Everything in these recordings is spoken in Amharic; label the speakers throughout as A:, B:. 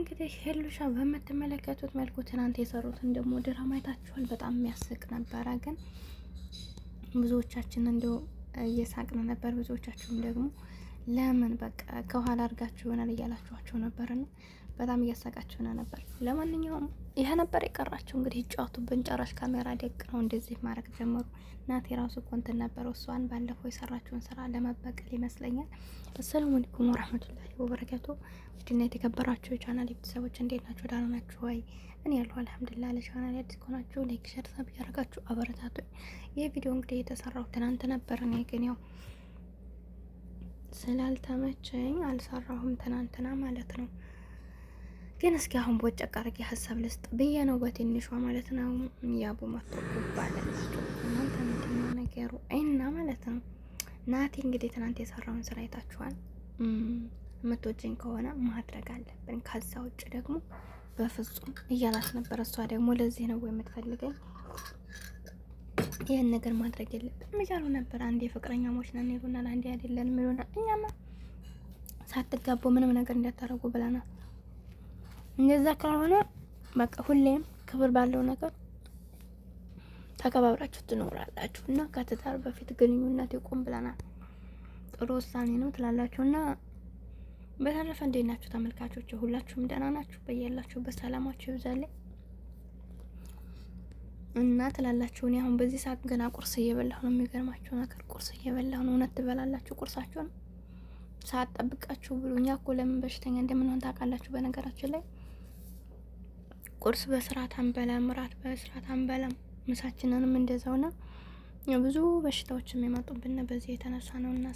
A: እንግዲህ ሄሉሻ በምትመለከቱት መልኩ ትናንት የሰሩትን ደግሞ ድራማ አይታችኋል። በጣም የሚያስቅ ነበረ። ግን ብዙዎቻችን እንደው እየሳቅን ነበር። ብዙዎቻችሁም ደግሞ ለምን በቃ ከኋላ አድርጋችሁ ይሆናል እያላችኋቸው ነበርና በጣም እያሳቃችሁን ነበር። ለማንኛውም ይሄ ነበር የቀራቸው። እንግዲህ ይጫወቱብን ጨራሽ ካሜራ ደቅ ነው እንደዚህ ማድረግ ጀመሩ። ናት የራሱ ኮንትን ነበረው እሷን ባለፈው የሰራችውን ስራ ለመበቀል ይመስለኛል። አሰላሙ አለይኩም ወራህመቱላሂ ወበረካቱ። ውድና የተከበራችሁ የቻናል ቤተሰቦች እንዴት ናችሁ? ደህና ናችሁ ወይ? እኔ ያለሁ አልሐምዱሊላህ። ለቻናል አዲስ ከሆናችሁ ላይክ፣ ሼር፣ ሰብ ያደርጋችሁ አበረታቱኝ። ይህ ቪዲዮ እንግዲህ የተሰራው ትናንት ነበር። እኔ ግን ያው ስላልተመቸኝ አልሰራሁም ትናንትና ማለት ነው። ግን እስኪ አሁን ቦጨቅ አድርጌ ሀሳብ ልስጥ ብዬ ነው በትንሿ ማለት ነው። ያቡ መጥቶ ባለላችሁ እናንተ ምንድነው ነገሩ እና ማለት ነው። ናቲ እንግዲህ ትናንት የሰራውን ስራ አይታችኋል። የምትወጂኝ ከሆነ ማድረግ አለብን፣ ከዛ ውጭ ደግሞ በፍጹም እያላት ነበር። እሷ ደግሞ ለዚህ ነው የምትፈልገኝ፣ ይህን ነገር ማድረግ የለብንም እያሉ ነበር። አንዴ ፍቅረኛሞች ነን ይሉናል፣ አንዴ አይደለንም ይሉናል። እኛማ ሳትጋቡ ምንም ነገር እንዳታረጉ ብለናል። እንደዛ ካልሆነ በቃ ሁሌም ክብር ባለው ነገር ተከባብራችሁ ትኖራላችሁ እና ከትዳር በፊት ግንኙነት ይቆም ብለናል። ጥሩ ውሳኔ ነው ትላላችሁ። እና በተረፈ እንዴት ናችሁ ተመልካቾች? ሁላችሁም ደህና ናችሁ? በያላችሁበት ሰላማችሁ ይብዛልኝ እና ትላላችሁ። እኔ አሁን በዚህ ሰዓት ገና ቁርስ እየበላሁ ነው። የሚገርማችሁ ነገር ቁርስ እየበላሁ ነው። እውነት ትበላላችሁ ቁርሳችሁን? ሰዓት ጠብቃችሁ ብሉ። እኛ እኮ ለምን በሽተኛ እንደምንሆን ታውቃላችሁ? በነገራችን ላይ ቁርስ በስርዓት አንበላም፣ እራት በስርዓት አንበላም፣ ምሳችንንም እንደዛውና ብዙ በሽታዎች የሚመጡብን በዚህ የተነሳ ነው። እና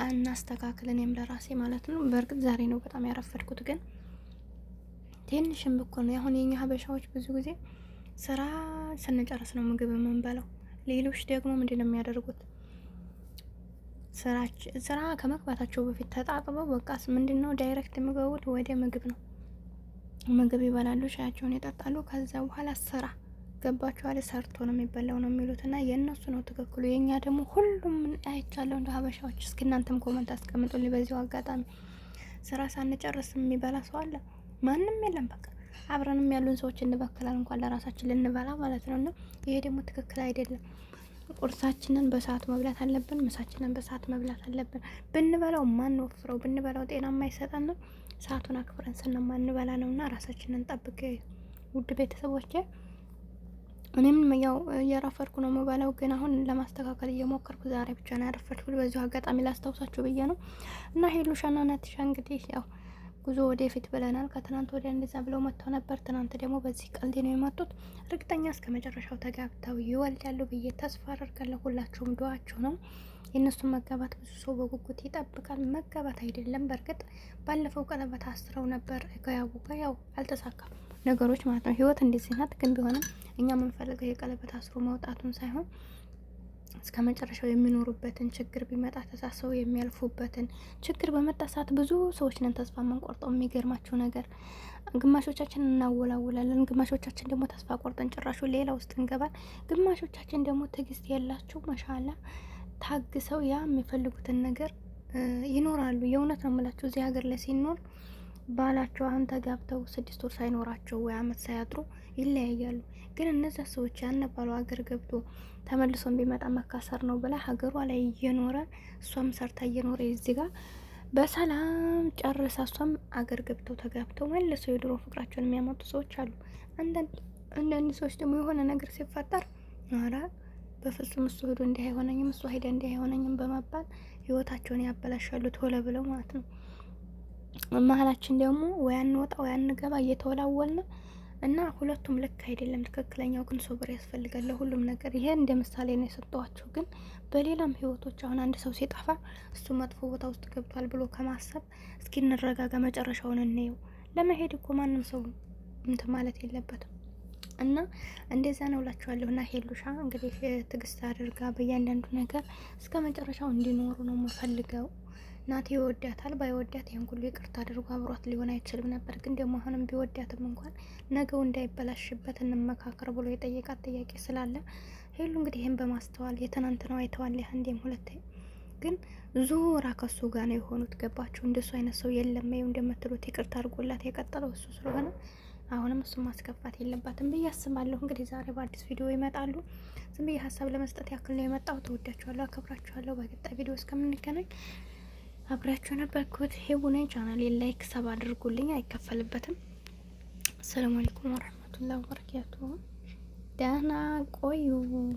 A: እናስተካክል፣ እኔም ለራሴ ማለት ነው። በእርግጥ ዛሬ ነው በጣም ያረፈድኩት፣ ግን ትንሽም ብኮ ነው። አሁን የኛ ሀበሻዎች ብዙ ጊዜ ስራ ስንጨርስ ነው ምግብ የምንበላው። ሌሎች ደግሞ ምንድን ነው የሚያደርጉት? ስራ ከመግባታቸው በፊት ተጣጥበው በቃስ ምንድን ነው ዳይሬክት የሚገቡት ወደ ምግብ ነው። ምግብ ይበላሉ፣ ሻያቸውን ይጠጣሉ። ከዛ በኋላ ስራ ገባቸዋል። ሰርቶ ነው የሚበላው ነው የሚሉት እና የእነሱ ነው ትክክሉ። የእኛ ደግሞ ሁሉም አይቻለሁ እንደ ሀበሻዎች። እስኪ እናንተም ኮመንት አስቀምጡልኝ። በዚሁ አጋጣሚ ስራ ሳንጨርስ የሚበላ ሰው አለ? ማንም የለም። በቃ አብረንም ያሉን ሰዎች እንበክላል እንኳን ለራሳችን ልንበላ ማለት ነው። እና ይሄ ደግሞ ትክክል አይደለም። ቁርሳችንን በሰዓት መብላት አለብን፣ ምሳችንን በሰዓት መብላት አለብን። ብንበላው ማን ወፍረው ብንበላው ጤናማ አይሰጠን ነው። ሰዓቱን አክብረን ስንማንበላ ነው። እና ራሳችንን ጠብቅ ውድ ቤተሰቦች። እኔም ያው እያረፈድኩ ነው የምበላው፣ ግን አሁን ለማስተካከል እየሞከርኩ ዛሬ ብቻ ነው ያረፈድኩት። በዚሁ አጋጣሚ ላስታውሳችሁ ብዬ ነው። እና ሄሉሻና ናቲሻ እንግዲህ ያው ጉዞ ወደፊት ብለናል። ከትናንት ወዲያ እንደዛ ብለው መጥተው ነበር። ትናንት ደግሞ በዚህ ቀልድ ነው የመጡት። እርግጠኛ እስከ መጨረሻው ተጋብተው ይወልዳሉ ብዬ ተስፋ አደርጋለሁ። ሁላችሁም ዱአችሁ ነው። የእነሱን መጋባት ብዙ ሰው በጉጉት ይጠብቃል። መጋባት አይደለም፣ በእርግጥ ባለፈው ቀለበት አስረው ነበር ከያቡ ጋር፣ ያው አልተሳካም ነገሮች ማለት ነው። ህይወት እንደዚህ ናት። ግን ቢሆንም እኛ የምንፈልገው የቀለበት አስሮ መውጣቱን ሳይሆን እስከ መጨረሻው የሚኖሩበትን፣ ችግር ቢመጣ ተሳሰው የሚያልፉበትን። ችግር በመጣ ሰዓት ብዙ ሰዎች ነን ተስፋ የምንቆርጠው። የሚገርማችሁ ነገር ግማሾቻችን እናወላውላለን፣ ግማሾቻችን ደግሞ ተስፋ ቆርጠን ጭራሹ ሌላ ውስጥ እንገባል። ግማሾቻችን ደግሞ ትዕግስት የላችሁ ማሻአላ ታግሰው ያ የሚፈልጉትን ነገር ይኖራሉ። የእውነት ነው የምላችሁ። እዚህ ሀገር ላይ ሲኖር ባላቸው አሁን ተጋብተው 6 ወር ሳይኖራቸው ወይ አመት ሳያጥሩ ይለያያሉ። ግን እነዛ ሰዎች ያነባሉ ሀገር ገብቶ ተመልሶ ቢመጣ መካሰር ነው ብላ ሀገሯ ላይ እየኖረ እሷም ሰርታ እየኖረ እዚህ ጋር በሰላም ጨርሳ እሷም አገር ገብተው ተጋብተው መልሰው የድሮ ፍቅራቸውን የሚያመጡ ሰዎች አሉ። አንዳንድ ሰዎች ደግሞ የሆነ ነገር ሲፈጠር ኧረ በፍጹም እሱ ሄዶ እንዲህ አይሆነኝም፣ እሱ ሄደ እንዲህ አይሆነኝም በመባል ህይወታቸውን ያበላሻሉ ቶሎ ብለው ማለት ነው። መሀላችን ደግሞ ወይ አንወጣ ወይ አንገባ እየተወላወልን እና ሁለቱም ልክ አይደለም። ትክክለኛው ግን ሶብር ያስፈልጋል ለሁሉም ነገር። ይሄ እንደ ምሳሌ ነው የሰጠኋችሁ። ግን በሌላም ህይወቶች አሁን አንድ ሰው ሲጠፋ እሱ መጥፎ ቦታ ውስጥ ገብቷል ብሎ ከማሰብ እስኪ እንረጋጋ፣ መጨረሻውን እንየው። ለመሄድ እኮ ማንም ሰው እንትን ማለት የለበትም። እና እንደዛ ነው እላችኋለሁ። እና ሄሉሻ እንግዲህ ትግስት አድርጋ በእያንዳንዱ ነገር እስከ መጨረሻው እንዲኖሩ ነው የምፈልገው። ናቲ ይወዳታል። ባይወዳት ይሄን ሁሉ ይቅርታ አድርጎ አብሯት ሊሆን አይችልም ነበር። ግን ደግሞ አሁንም ቢወዳትም እንኳን ነገው እንዳይበላሽበት እንመካከር ብሎ የጠየቃት ጥያቄ ስላለ ሄሉ እንግዲህ ይሄን በማስተዋል የትናንትናው አይተዋል። አንዴም ሁለቴ ግን ዙራ ከሱ ጋር ነው የሆኑት። ገባችሁ? እንደሱ አይነት ሰው የለም። ይኸው እንደምትሉት ይቅርታ አድርጎላት የቀጠለው እሱ ስለሆነ አሁንም እሱን ማስከፋት የለባትም ብዬ አስባለሁ። እንግዲህ ዛሬ በአዲስ ቪዲዮ ይመጣሉ። ዝም ብዬ ሀሳብ ለመስጠት ያክል ነው የመጣው። ተወዳችኋለሁ፣ አከብራችኋለሁ። በቀጣይ ቪዲዮ እስከምንገናኝ አብራችሁ ነበርኩት። ሄቡነኝ ቻናሌ ላይክ ሰብ አድርጉልኝ፣ አይከፈልበትም። አሰላሙ አለይኩም ወረህመቱላሂ ወበረካቱሁ። ደህና ቆዩ።